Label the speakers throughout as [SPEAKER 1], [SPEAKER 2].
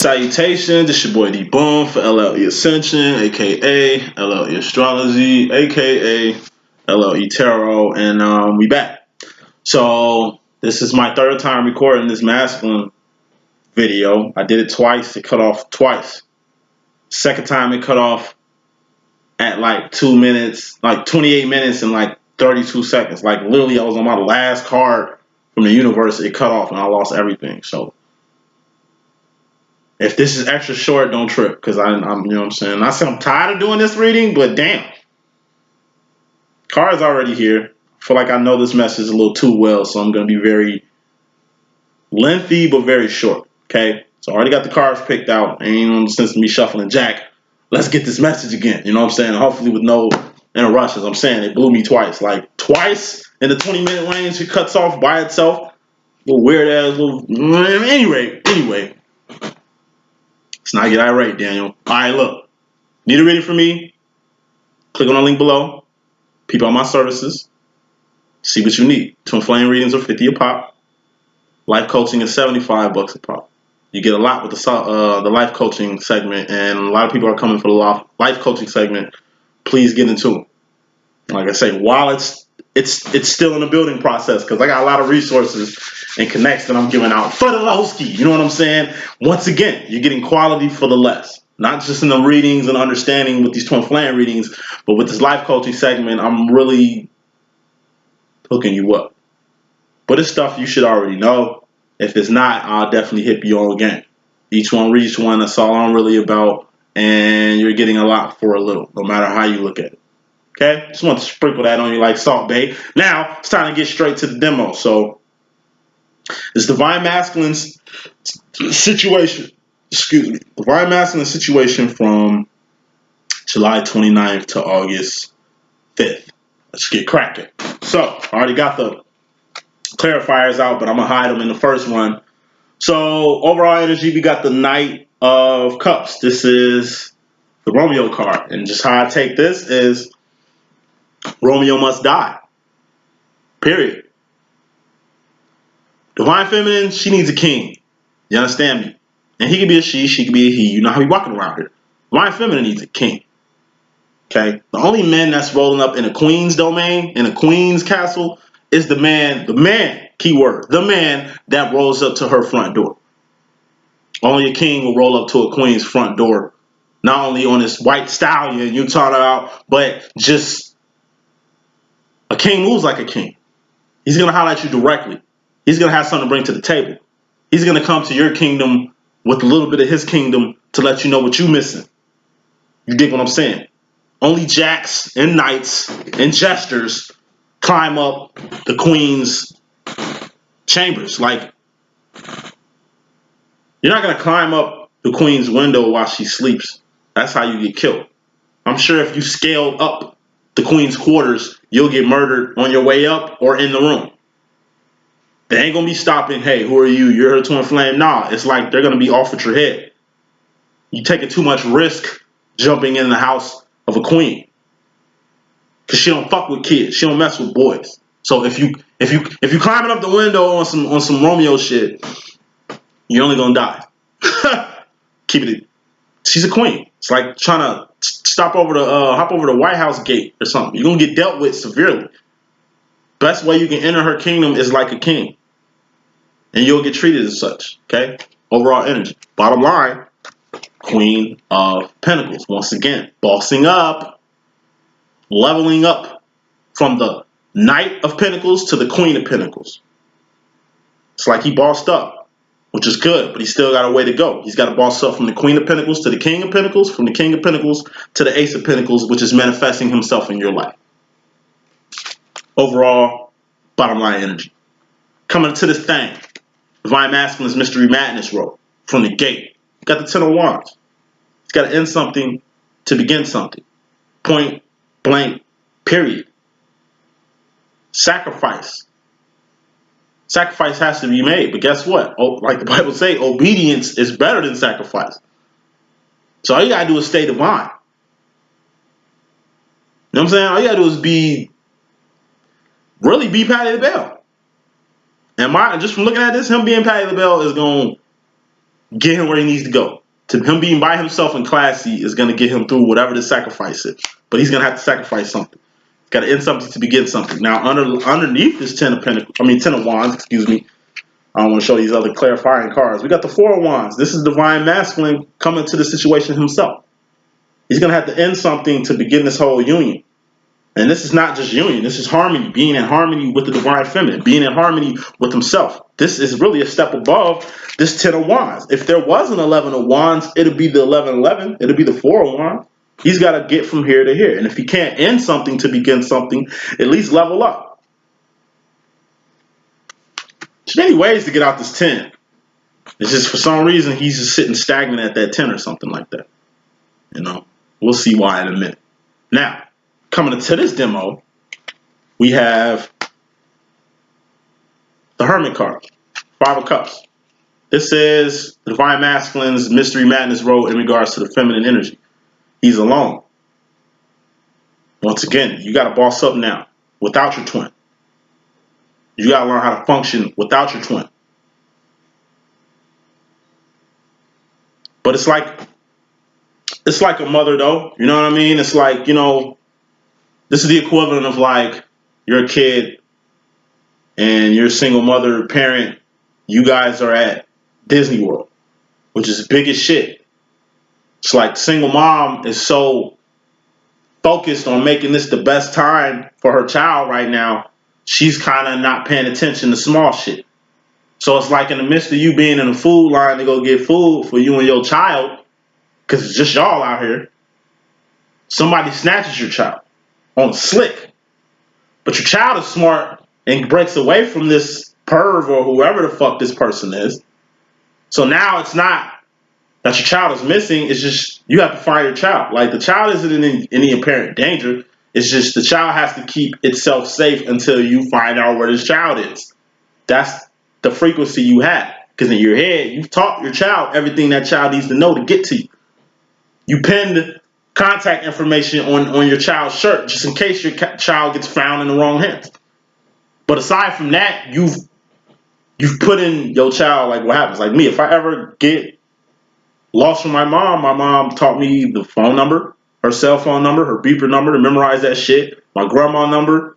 [SPEAKER 1] Salutations, it's your boy D.Boom for LLE.Ascension, aka LLE Astrology, aka LLE Tarot, and we back. So this is my third time recording this masculine video. I did it twice, it cut off twice. Second time it cut off at like 2 minutes, like 28 minutes and like 32 seconds. Like literally I was on my last card from the universe, it cut off and I lost everything. So if this is extra short, don't trip, because I'm, you know what I'm saying? I said I'm tired of doing this reading, but damn. Card's already here. I feel like I know this message a little too well, so I'm going to be very lengthy, but very short, okay? So I already got the cards picked out. Ain't no sense in me shuffling Jack. Let's get this message again, you know what I'm saying? Hopefully with no interruptions. I'm saying it blew me twice. Like, twice in the 20-minute range, it cuts off by itself. Little weird-ass little... Anyway. Let's not get irate, Daniel. All right, look. Need a reading from me? Click on the link below. Peep out my services. See what you need. Twin flame readings are $50 a pop. Life coaching is $75 a pop. You get a lot with the life coaching segment, and a lot of people are coming for the life coaching segment. Please get into it. Like I say, while it's still in the building process, because I got a lot of resources and connects that I'm giving out for the lowski. You know what I'm saying? Once again, you're getting quality for the less. Not just in the readings and understanding with these twin flame readings, but with this life coaching segment, I'm really hooking you up. But it's stuff you should already know. If it's not, I'll definitely hit you on again. Each one reach one, that's all I'm really about. And you're getting a lot for a little, no matter how you look at it. Okay? Just want to sprinkle that on you like Salt Bae. Now, it's time to get straight to the demo. So, this Divine Masculine's situation, Divine Masculine situation from July 29th to August 5th. Let's get cracking. So, I already got the clarifiers out, but I'm going to hide them in the first one. So, overall energy, we got the Knight of Cups. This is the Romeo card. And just how I take this is Romeo must die. Period. Divine Feminine, she needs a king. You understand me? And he could be a she could be a he. You know how we walking around here. Divine Feminine needs a king. Okay? The only man that's rolling up in a queen's domain, in a queen's castle, is the man, keyword, the man that rolls up to her front door. Only a king will roll up to a queen's front door. Not only on this white stallion you're talking about, but just a king moves like a king. He's going to holler at you directly. He's going to have something to bring to the table. He's going to come to your kingdom with a little bit of his kingdom to let you know what you're missing. You dig what I'm saying? Only jacks and knights and jesters climb up the queen's chambers. Like, you're not going to climb up the queen's window while she sleeps. That's how you get killed. I'm sure if you scaled up the queen's quarters, you'll get murdered on your way up or in the room. They ain't going to be stopping, hey, who are you? You're her twin flame. Nah, it's like they're going to be off at your head. You're taking too much risk jumping in the house of a queen. Because she don't fuck with kids. She don't mess with boys. So if you climbing up the window on some Romeo shit, you're only going to die. Keep it. She's a queen. It's like trying to hop over the White House gate or something. You're going to get dealt with severely. Best way you can enter her kingdom is like a king. And you'll get treated as such. Okay? Overall energy. Bottom line, Queen of Pentacles. Once again, bossing up, leveling up from the Knight of Pentacles to the Queen of Pentacles. It's like he bossed up, which is good, but he's still got a way to go. He's got to boss up from the Queen of Pentacles to the King of Pentacles, from the King of Pentacles to the Ace of Pentacles, which is manifesting himself in your life. Overall, bottom line energy. Coming to this thing, Divine Masculine's Mystery Madness role from the gate. Got the Ten of Wands. It's got to end something to begin something. Point blank, period. Sacrifice. Sacrifice has to be made, but guess what? Oh, like the Bible say, obedience is better than sacrifice. So all you gotta do is stay divine. You know what I'm saying? All you gotta do is be Patti LaBelle. And just from looking at this, him being Patti LaBelle is gonna get him where he needs to go. To him being by himself and classy is going to get him through whatever the sacrifice is. But he's going to have to sacrifice something. He's got to end something to begin something. Now, underneath this 10 of Wands, excuse me, I want to show these other clarifying cards. We got the 4 of Wands. This is Divine Masculine coming to the situation himself. He's going to have to end something to begin this whole union. And this is not just union. This is harmony, being in harmony with the Divine Feminine, being in harmony with himself. This is really a step above this 10 of Wands. If there was an 11 of Wands, it would be the 11-11. It would be the 4 of Wands. He's got to get from here to here. And if he can't end something to begin something, at least level up. There's many ways to get out this 10. It's just for some reason he's just sitting stagnant at that 10 or something like that. You know, we'll see why in a minute. Now, coming to this demo, we have the Hermit card, 5 of Cups. This is the Divine Masculine's Mystery Madness role in regards to the feminine energy. He's alone. Once again, you got to boss up now without your twin. You got to learn how to function without your twin. But it's like a mother, though. You know what I mean? It's like, you know, this is the equivalent of like you're a kid and you're a single mother, parent. You guys are at Disney World, which is big as shit. It's like single mom is so focused on making this the best time for her child right now. She's kind of not paying attention to small shit. So it's like in the midst of you being in a food line to go get food for you and your child, because it's just y'all out here, somebody snatches your child on slick. But your child is smart and breaks away from this perv or whoever the fuck this person is. So now it's not that your child is missing, it's just you have to find your child. Like the child isn't in any apparent danger. It's just the child has to keep itself safe until you find out where this child is. That's the frequency you have. Because in your head, you've taught your child everything that child needs to know to get to you. You pinned contact information on your child's shirt just in case your child gets found in the wrong hands. But aside from that, you've put in your child, like what happens. Like me, if I ever get lost from my mom taught me the phone number, her cell phone number, her beeper number, to memorize that shit. My grandma number.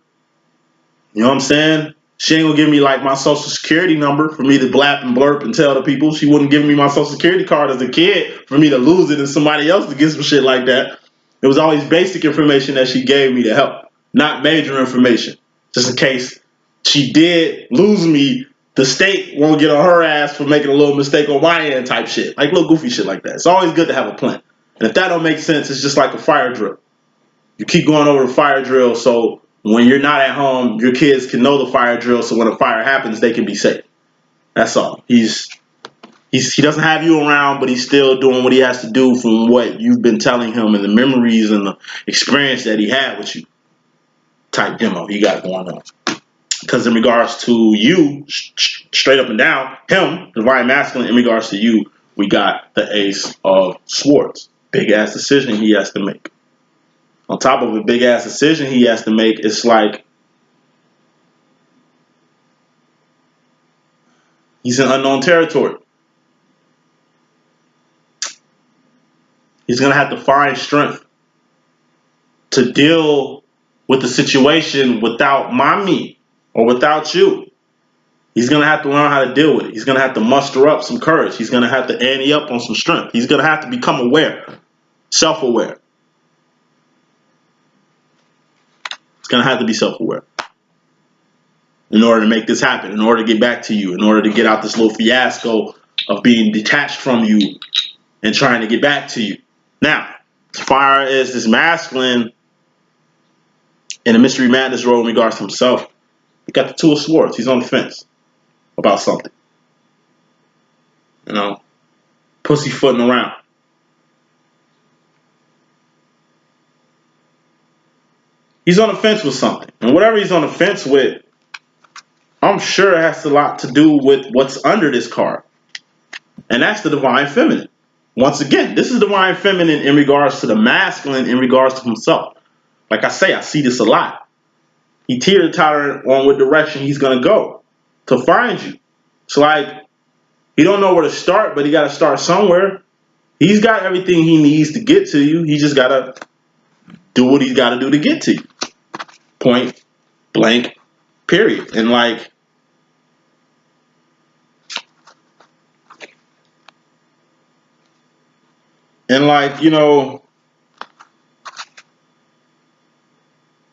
[SPEAKER 1] You know what I'm saying? She ain't gonna give me like my social security number for me to blap and blurp and tell the people. She wouldn't give me my social security card as a kid for me to lose it and somebody else to get some shit like that. It was always basic information that she gave me to help, not major information. Just in case she did lose me, the state won't get on her ass for making a little mistake on my end type shit. Like little goofy shit like that. It's always good to have a plan. And if that don't make sense, it's just like a fire drill. You keep going over the fire drill so when you're not at home, your kids can know the fire drill so when a fire happens, they can be safe. That's all. He doesn't have you around, but he's still doing what he has to do from what you've been telling him and the memories and the experience that he had with you. Type demo he got going on. Because in regards to you, straight up and down, him, Divine Masculine, in regards to you, we got the Ace of Swords. Big ass decision he has to make. On top of a big ass decision he has to make, it's like he's in unknown territory. He's going to have to find strength to deal with the situation without mommy or without you. He's going to have to learn how to deal with it. He's going to have to muster up some courage. He's going to have to ante up on some strength. He's going to have to become aware, self-aware. He's going to have to be self-aware in order to make this happen, in order to get back to you, in order to get out this little fiasco of being detached from you and trying to get back to you. Now, as far as this masculine in a Mystery Madness role in regards to himself, he got the Two of Swords. He's on the fence about something. You know, pussyfooting around. He's on the fence with something. And whatever he's on the fence with, I'm sure it has a lot to do with what's under this card. And that's the Divine Feminine. Once again, this is Divine Feminine in regards to the masculine in regards to himself. Like I say, I see this a lot. He teeter-tottering on what direction he's going to go to find you. It's like He don't know where to start, but he got to start somewhere. He's got everything he needs to get to you. He just got to do what he's got to do to get to you. Point blank, period. And like, you know,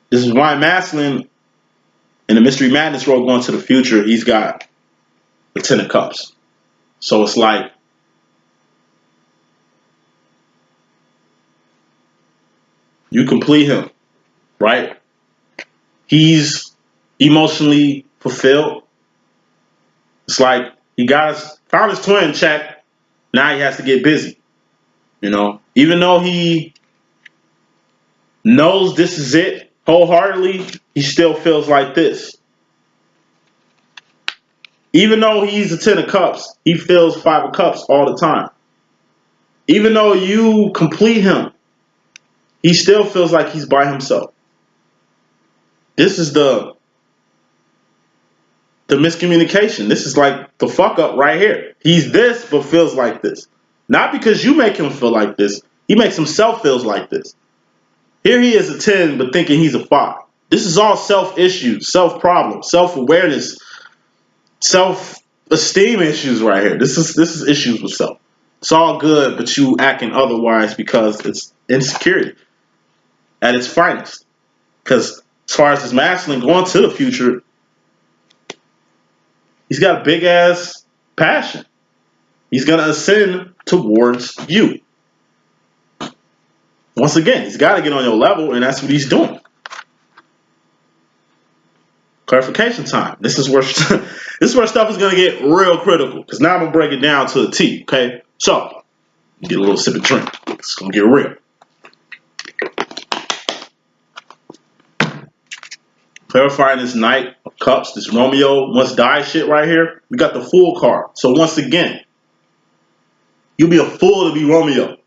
[SPEAKER 1] this is why Masculine in the Mystery Madness role going to the future, he's got the 10 of Cups. So it's like, you complete him, right? He's emotionally fulfilled. It's like he found his twin check. Now he has to get busy. You know, even though he knows this is it wholeheartedly, he still feels like this. Even though he's a 10 of Cups, he feels 5 of Cups all the time. Even though you complete him, he still feels like he's by himself. This is the miscommunication. This is like the fuck up right here. He's this, but feels like this. Not because you make him feel like this. He makes himself feels like this. Here he is a 10, but thinking he's a 5. This is all self-issues, self-problems, self-awareness, self-esteem issues right here. This is issues with self. It's all good, but you acting otherwise because it's insecurity at its finest. Because as far as his masculine going to the future, he's got a big ass passion. He's gonna ascend towards you. Once again, he's got to get on your level, and that's what he's doing. Clarification time. This is where stuff is gonna get real critical. Because now I'm gonna break it down to a T. Okay, so get a little sip of drink. It's gonna get real. Clarifying this Knight of Cups, this Romeo must die shit right here. We got the Fool card. So once again, you'll be a fool to be Romeo.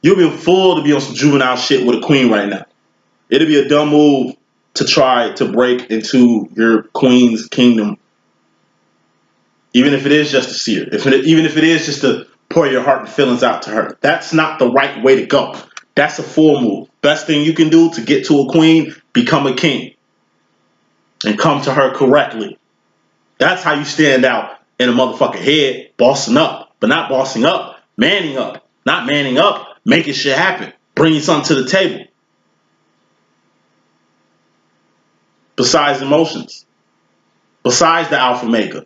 [SPEAKER 1] You'll be a fool to be on some juvenile shit with a queen right now. It'll be a dumb move to try to break into your queen's kingdom, even if it is just to see her. Even if it is just to pour your heart and feelings out to her. That's not the right way to go. That's a fool move. Best thing you can do to get to a queen, become a king. And come to her correctly. That's how you stand out in a motherfucking head, bossing up. But not bossing up, manning up. Not manning up, making shit happen. Bringing something to the table. Besides emotions. Besides the alpha maker.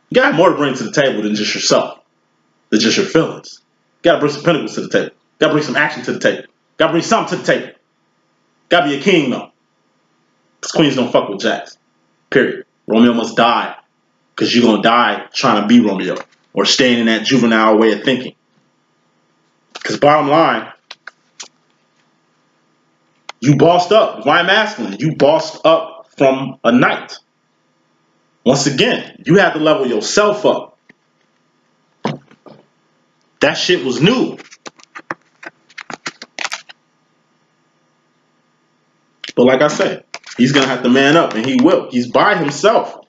[SPEAKER 1] You got more to bring to the table than just yourself. Than just your feelings. You gotta bring some pinnacles to the table. You gotta bring some action to the table. You gotta bring something to the table. Gotta be a king though. Because queens don't fuck with jacks. Period. Romeo must die. Because you're gonna die trying to be Romeo. Or staying in that juvenile way of thinking. Because bottom line, you bossed up. Divine masculine. You bossed up from a knight. Once again, you had to level yourself up. That shit was new. But like I said, he's going to have to man up, and he will. He's by himself.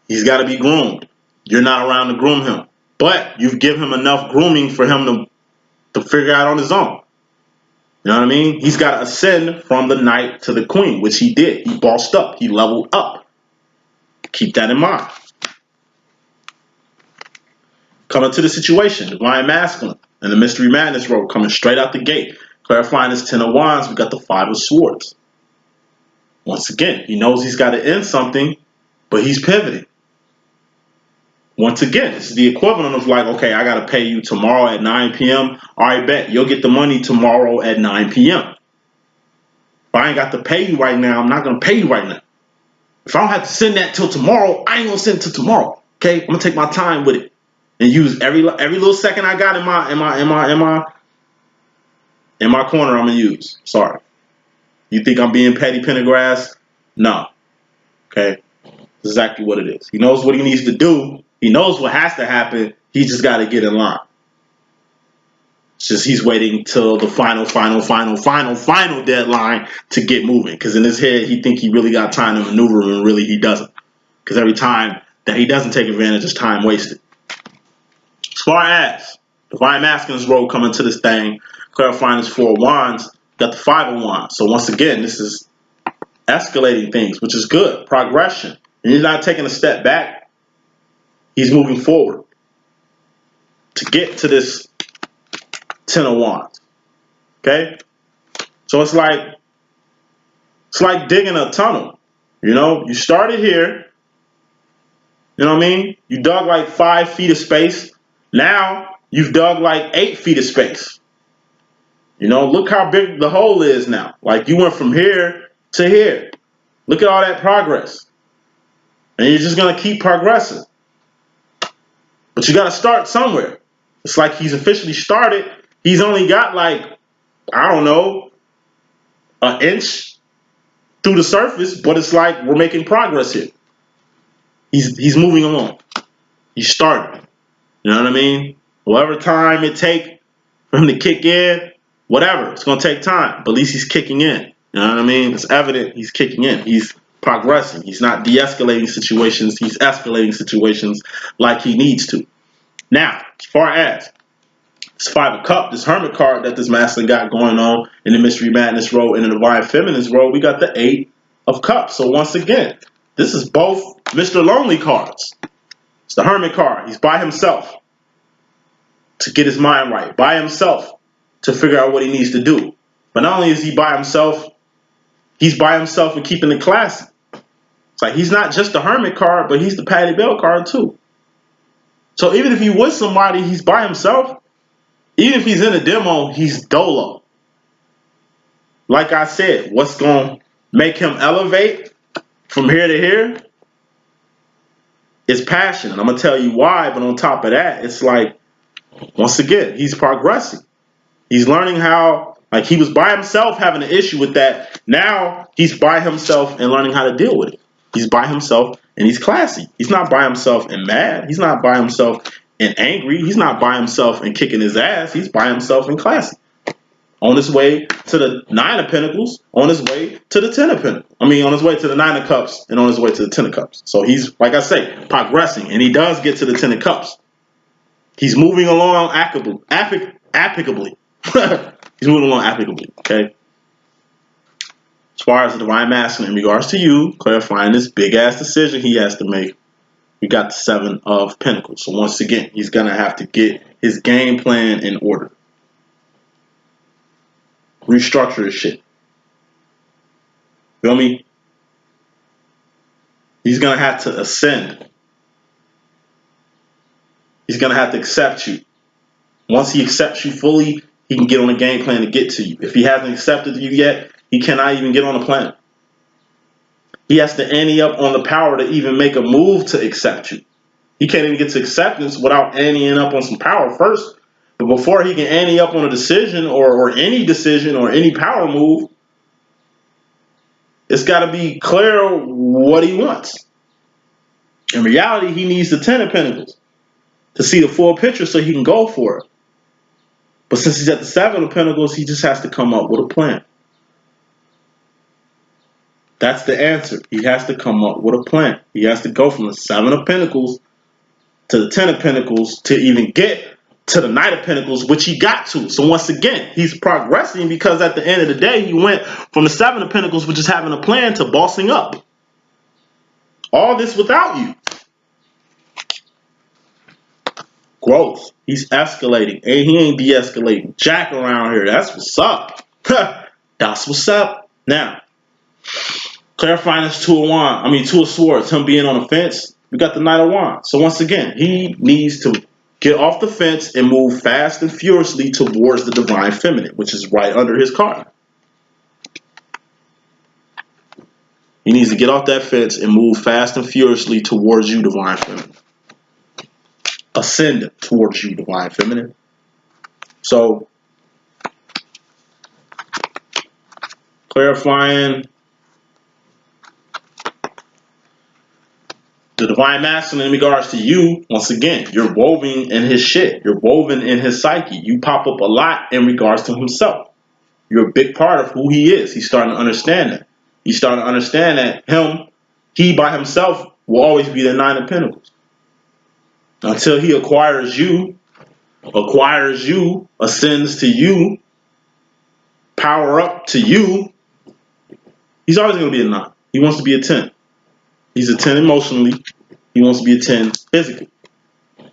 [SPEAKER 1] He's got to be groomed. You're not around to groom him. But you've given him enough grooming for him to figure out on his own. You know what I mean? He's got to ascend from the knight to the queen, which he did. He bossed up. He leveled up. Keep that in mind. Coming to the situation, Divine Masculine and the Mystery Madness role coming straight out the gate. Clarifying this 10 of Wands, we got the 5 of Swords. Once again, he knows he's got to end something, but he's pivoting. Once again, this is the equivalent of like, okay, I got to pay you tomorrow at 9 p.m. All right, bet. You'll get the money tomorrow at 9 p.m. If I ain't got to pay you right now, I'm not going to pay you right now. If I don't have to send that till tomorrow, I ain't going to send it till tomorrow. Okay? I'm going to take my time with it. And use every little second I got in my corner, I'm gonna use. Sorry. You think I'm being petty, Pendergrass? No. Okay. Exactly what it is. He knows what he needs to do. He knows what has to happen. He just got to get in line. It's just he's waiting till the final deadline to get moving. Because in his head, he think he really got time to maneuver, and really he doesn't. Because every time that he doesn't take advantage, is time wasted. As far as Divine Masculine's role coming to this thing, clarifying his 4 of Wands, got the 5 of Wands. So once again, this is escalating things, which is good. Progression. And he's not taking a step back. He's moving forward to get to this 10 of Wands. Okay? So it's like digging a tunnel. You know, you started here. You know what I mean? You dug like 5 feet of space. Now you've dug like 8 feet of space. You know, look how big the hole is now. Like you went from here to here. Look at all that progress. And you're just going to keep progressing. But you got to start somewhere. It's like he's officially started. He's only got like, I don't know, an inch through the surface, but it's like we're making progress here. He's moving along. He's starting. You know what I mean? Whatever time it take for him to kick in, whatever, it's going to take time. But at least he's kicking in. You know what I mean? It's evident he's kicking in. He's progressing. He's not de-escalating situations. He's escalating situations like he needs to. Now, as far as this 5 of Cups, this Hermit card that this masculine got going on in the Mystery Madness role and in the Divine Feminine's role, we got the 8 of Cups. So once again, this is both Mr. Lonely cards. It's the Hermit card. He's by himself to get his mind right. By himself to figure out what he needs to do. But not only is he by himself, he's by himself and keeping it classy. It's like he's not just the Hermit card, but he's the Patty Bell card too. So even if he with somebody, he's by himself. Even if he's in a demo, he's dolo. Like I said, what's going to make him elevate from here to here is passion. And I'm going to tell you why, but on top of that, it's like, once again, he's progressing. He's learning how, like he was by himself having an issue with that. Now he's by himself and learning how to deal with it. He's by himself and he's classy. He's not by himself and mad. He's not by himself and angry. He's not by himself and kicking his ass. He's by himself and classy. On his way to the 9 of Pentacles, on his way to the 10 of Pentacles. I mean, on his way to the 9 of Cups and on his way to the 10 of Cups. So he's, like I say, progressing, and he does get to the 10 of Cups. He's moving along applicably. He's moving along applicably, okay? As far as the Divine Masculine in regards to you, clarifying this big-ass decision he has to make, we got the 7 of Pentacles. So once again, he's going to have to get his game plan in order. Restructure his shit. Feel me? He's going to have to ascend. He's going to have to accept you. Once he accepts you fully, he can get on a game plan to get to you. If he hasn't accepted you yet, he cannot even get on the planet. He has to ante up on the power to even make a move to accept you. He can't even get to acceptance without anteing up on some power first. But before he can ante up on a decision or any power move, it's got to be clear what he wants. In reality, he needs the 10 of Pentacles to see the full picture so he can go for it. But since he's at the 7 of Pentacles, he just has to come up with a plan. That's the answer. He has to come up with a plan. He has to go from the 7 of Pentacles to the 10 of Pentacles to even get to the 9 of Pentacles, which he got to. So once again, he's progressing because at the end of the day, he went from the 7 of Pentacles, which is having a plan, to bossing up. All this without you. Growth. He's escalating. And he ain't de-escalating. Jack around here. That's what's up. That's what's up. Now, clarifying this 2 of Swords, him being on the fence, we got the Knight of Wands. So once again, he needs to get off the fence and move fast and furiously towards the Divine Feminine, which is right under his card. He needs to get off that fence and move fast and furiously towards you, Divine Feminine. Ascend towards you, Divine Feminine. So, clarifying The divine masculine in regards to you, once again, you're woven in his shit. You're woven in his psyche. You pop up a lot in regards to himself. You're a big part of who he is. He's starting to understand that. He's starting to understand that he by himself will always be the Nine of Pentacles. Until he acquires you, ascends to you, power up to you, he's always going to be a 9. He wants to be a 10. He's a 10 emotionally. He wants to be a 10 physically.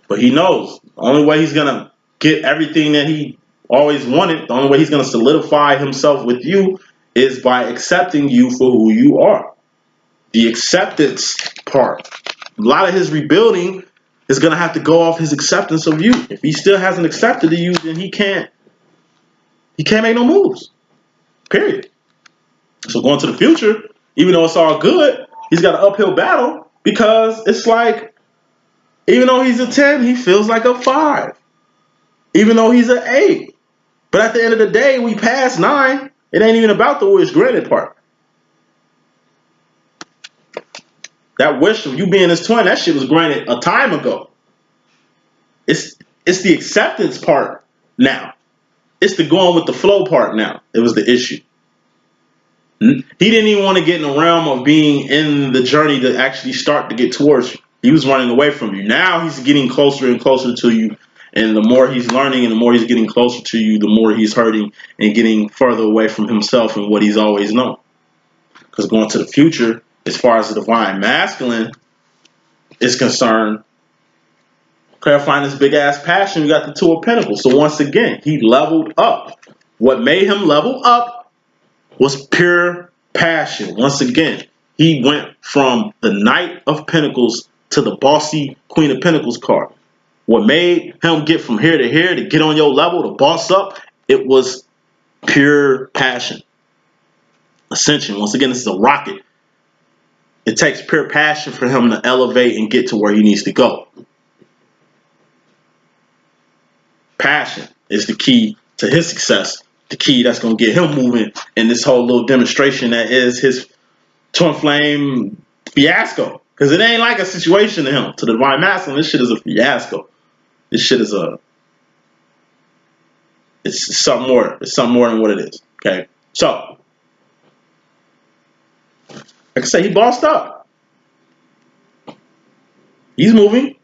[SPEAKER 1] But he knows the only way he's going to get everything that he always wanted, the only way he's going to solidify himself with you is by accepting you for who you are. The acceptance part. A lot of his rebuilding is going to have to go off his acceptance of you. If he still hasn't accepted you, then he can't make no moves. Period. So going to the future, even though it's all good, he's got an uphill battle because it's like, even though he's a 10, he feels like a 5. Even though he's an 8. But at the end of the day, we pass 9. It ain't even about the wish granted part. That wish of you being his twin, that shit was granted a time ago. It's the acceptance part now. It's the going with the flow part now. It was the issue. He didn't even want to get in the realm of being in the journey to actually start to get towards you. He was running away from you. Now he's getting closer and closer to you. And the more he's learning and the more he's getting closer to you, the more he's hurting and getting further away from himself and what he's always known. Because going to the future, as far as the divine masculine is concerned, clarifying this big ass passion, you got the Two of Pentacles. So once again, he leveled up. What made him level up was pure passion. Once again, he went from the Knight of Pentacles to the bossy Queen of Pentacles card. What made him get from here to here to get on your level, to boss up, it was pure passion. Ascension. Once again, this is a rocket. It takes pure passion for him to elevate and get to where he needs to go. Passion is the key to his success. The key that's going to get him moving in this whole little demonstration that is his twin flame fiasco. Because it ain't like a situation to him. To the divine masculine, this shit is a fiasco. This shit is it's something more. It's something more than what it is. Okay? So, like I say, he bossed up. He's moving.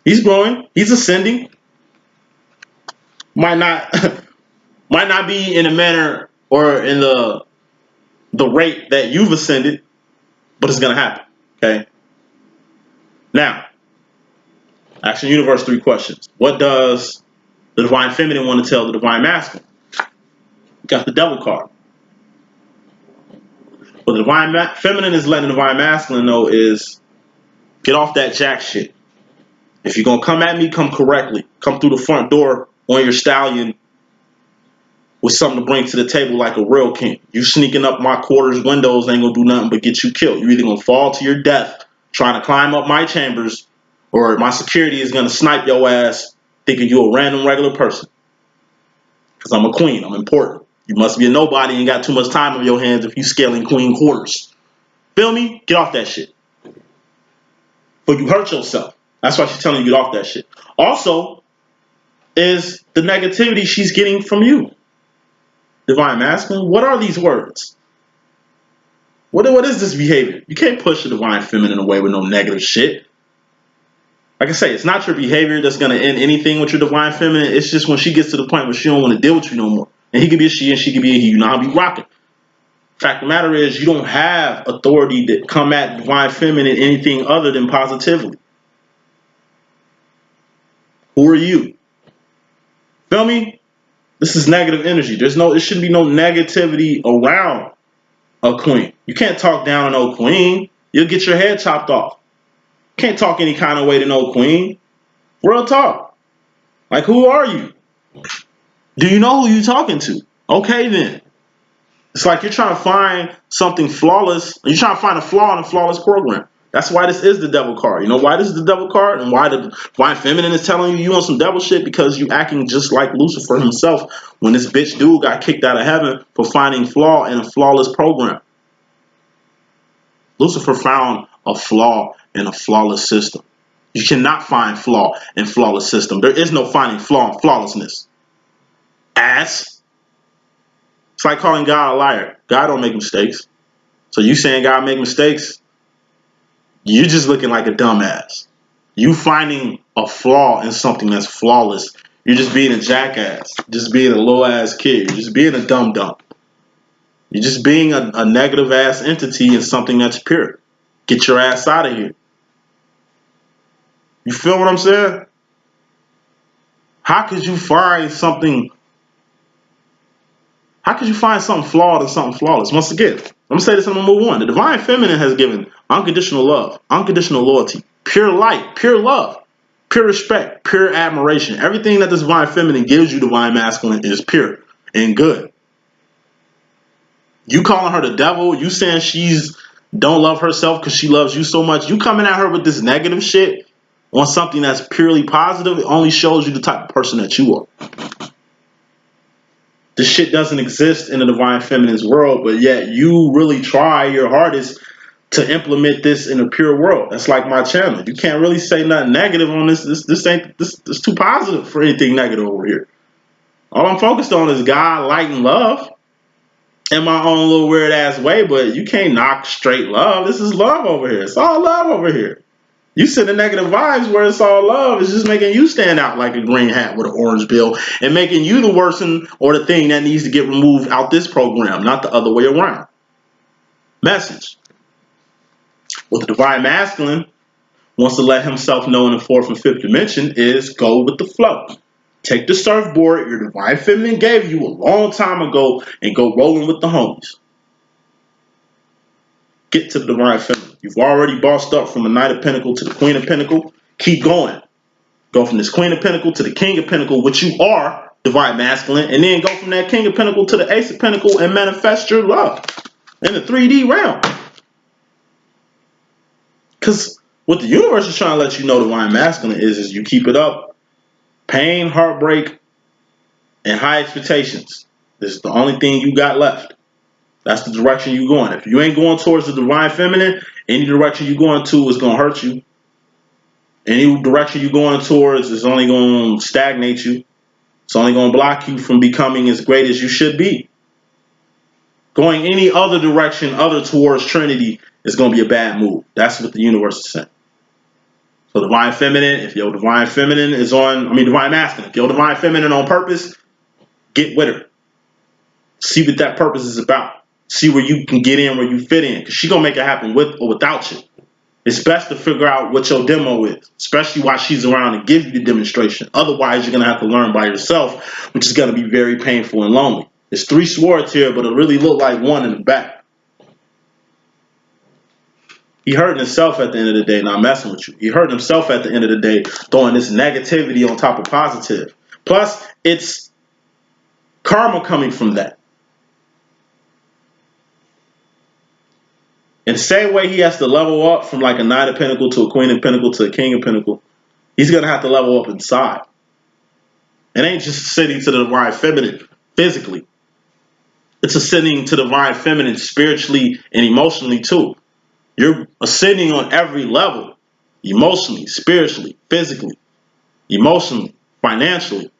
[SPEAKER 1] He's growing. He's ascending. Might not be in a manner or in the rate that you've ascended, but it's gonna happen. Okay. Now, Action Universe 3 questions. What does the divine feminine want to tell the divine masculine? You got the Devil card. What the divine feminine is letting the divine masculine know is get off that jack shit. If you're gonna come at me, come correctly. Come through the front door on your stallion with something to bring to the table like a real king. You sneaking up my quarters windows ain't gonna do nothing but get you killed. You're either gonna fall to your death trying to climb up my chambers, or my security is gonna snipe your ass thinking you're a random regular person. Because I'm a queen, I'm important. You must be a nobody and got too much time on your hands if you scaling queen quarters. Feel me? Get off that shit. But you hurt yourself. That's why she's telling you get off that shit. Also, is the negativity she's getting from you. Divine masculine, what are these words? What is this behavior? You can't push the divine feminine away with no negative shit. Like I say, it's not your behavior that's going to end anything with your divine feminine. It's just when she gets to the point where she don't want to deal with you no more. And he could be a she and she could be a he. You know how we rocking. Fact of the matter is, you don't have authority to come at divine feminine anything other than positively. Who are you? Feel me? This is negative energy. There shouldn't be no negativity around a queen. You can't talk down on no queen. You'll get your head chopped off. You can't talk any kind of way to no queen. Real talk. Like, who are you? Do you know who you're talking to? Okay, then. It's like you're trying to find something flawless. You're trying to find a flaw in a flawless program. That's why this is the devil card. You know why this is the devil card and why feminine is telling you on some devil shit? Because you acting just like Lucifer himself when this bitch dude got kicked out of heaven for finding flaw in a flawless program. Lucifer found a flaw in a flawless system. You cannot find flaw in flawless system. There is no finding flaw in flawlessness. Ass. It's like calling God a liar. God don't make mistakes. So you saying God make mistakes, you're just looking like a dumbass. You finding a flaw in something that's flawless, you're just being a jackass. Just being a low ass kid. You're just being a dumb dumb. You're just being a negative ass entity in something that's pure. Get your ass out of here. You feel what I'm saying? How could you find something? How could you find something flawed in something flawless? Once again, let me say this and I'm gonna move on. The divine feminine has given unconditional love, unconditional loyalty, pure light, pure love, pure respect, pure admiration. Everything that the divine feminine gives you, divine masculine, is pure and good. You calling her the devil, you saying she's don't love herself because she loves you so much. You coming at her with this negative shit on something that's purely positive, it only shows you the type of person that you are. This shit doesn't exist in the divine feminine's world, but yet you really try your hardest to implement this in a pure world. That's like my channel. You can't really say nothing negative on this. This too positive for anything negative over here. All I'm focused on is God, light, and love in my own little weird ass way, but you can't knock straight love. This is love over here. It's all love over here. You send the negative vibes where it's all love. It's just making you stand out like a green hat with an orange bill and making you the worsen or the thing that needs to get removed out this program, not the other way around. Message. What the divine masculine wants to let himself know in the fourth and fifth dimension is go with the flow. Take the surfboard your divine feminine gave you a long time ago and go rolling with the homies. Get to the divine feminine. You've already bossed up from a Knight of Pentacles to the Queen of Pentacles. Keep going. Go from this Queen of Pentacles to the King of Pentacles, which you are, divine masculine, and then go from that King of Pentacles to the Ace of Pentacles and manifest your love in the 3D realm. Because what the universe is trying to let you know, divine masculine, is you keep it up. Pain, heartbreak, and high expectations. This is the only thing you got left. That's the direction you're going. If you ain't going towards the divine feminine, any direction you're going to is going to hurt you. Any direction you're going towards is only going to stagnate you. It's only going to block you from becoming as great as you should be. Going any other direction other towards Trinity is going to be a bad move. That's what the universe is saying. So divine feminine, if your divine feminine is on, divine masculine, if your divine feminine on purpose, get with her. See what that purpose is about. See where you can get in, where you fit in. Because she's going to make it happen with or without you. It's best to figure out what your demo is, especially while she's around to give you the demonstration. Otherwise, you're going to have to learn by yourself, which is going to be very painful and lonely. There's 3 swords here, but it really look like one in the back. He hurting himself at the end of the day, not messing with you. He hurting himself at the end of the day, throwing this negativity on top of positive. Plus, it's karma coming from that. In the same way he has to level up from like a Knight of Pentacles to a Queen of Pentacles to a King of Pentacles, he's going to have to level up inside. It ain't just ascending to the divine feminine physically. It's ascending to the divine feminine spiritually and emotionally too. You're ascending on every level. Emotionally, spiritually, physically, emotionally, financially.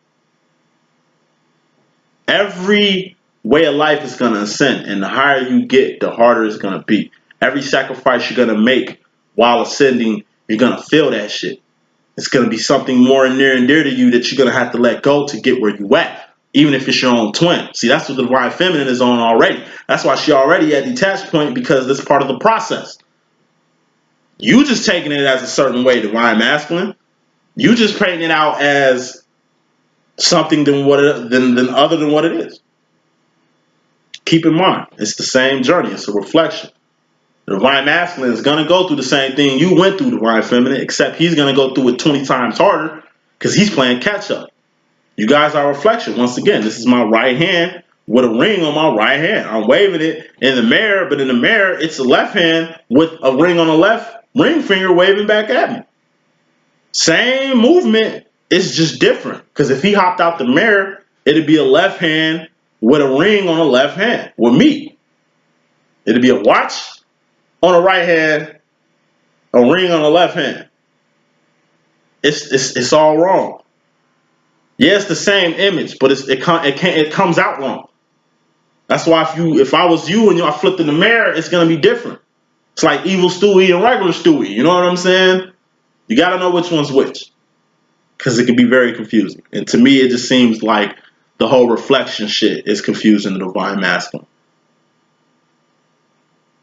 [SPEAKER 1] Every way of life is going to ascend. And the higher you get, the harder it's going to be. Every sacrifice you're going to make while ascending, you're going to feel that shit. It's going to be something more near and dear to you that you're going to have to let go to get where you at, even if it's your own twin. See, that's what the divine feminine is on already. That's why she already at detached point, because that's part of the process. You just taking it as a certain way, divine masculine. You just painting it out as something than other than what it is. Keep in mind, it's the same journey. It's a reflection. The divine masculine is going to go through the same thing you went through, divine feminine, except he's going to go through it 20 times harder because he's playing catch up. You guys are a reflection. Once again, this is my right hand with a ring on my right hand. I'm waving it in the mirror, but in the mirror, it's the left hand with a ring on the left ring finger waving back at me. Same movement, it's just different. Because if he hopped out the mirror, it'd be a left hand with a ring on the left hand with me. It'd be a watch on the right hand, a ring on the left hand. It's all wrong. Yeah, it's the same image, but it comes out wrong. That's why if I was you and I flipped in the mirror, it's gonna be different. It's like evil Stewie and regular Stewie. You know what I'm saying? You gotta know which one's which, because it can be very confusing. And to me, it just seems like the whole reflection shit is confusing the divine masculine.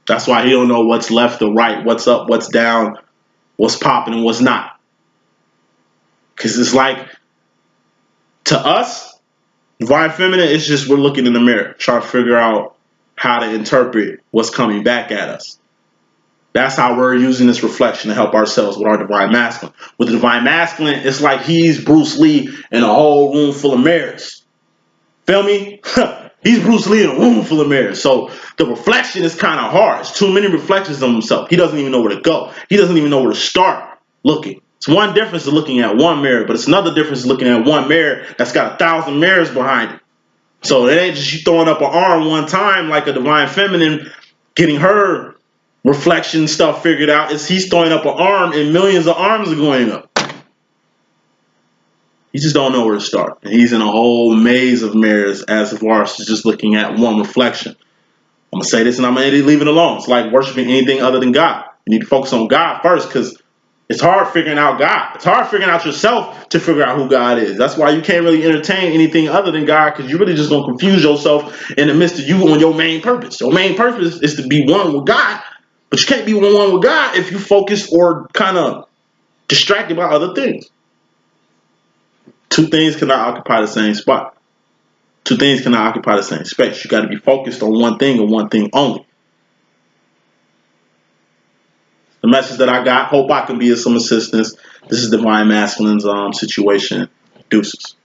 [SPEAKER 1] That's why he don't know what's left or right, what's up, what's down, what's popping and what's not. Because it's like, to us, divine feminine, it's just we're looking in the mirror, trying to figure out how to interpret what's coming back at us. That's how we're using this reflection to help ourselves with our divine masculine. With the divine masculine, it's like he's Bruce Lee in a whole room full of mirrors. Feel me? He's Bruce Lee in a room full of mirrors. So the reflection is kind of hard. It's too many reflections of himself. He doesn't even know where to go. He doesn't even know where to start looking. It's one difference of looking at one mirror, but it's another difference of looking at one mirror that's got 1,000 mirrors behind it. So it ain't just you throwing up an arm one time like a divine feminine getting her reflection stuff figured out. Is he's throwing up an arm and millions of arms are going up. He just don't know where to start. And he's in a whole maze of mirrors as far as just looking at one reflection. I'm going to say this and I'm going to leave it alone. It's like worshiping anything other than God. You need to focus on God first, because it's hard figuring out God. It's hard figuring out yourself to figure out who God is. That's why you can't really entertain anything other than God, because you're really just going to confuse yourself in the midst of you on your main purpose. Your main purpose is to be one with God, but you can't be one with God if you focus or kind of distracted by other things. Two things cannot occupy the same spot. Two things cannot occupy the same space. You got to be focused on one thing and one thing only. The message that I got, hope I can be of some assistance. This is Divine Masculine's situation. Deuces.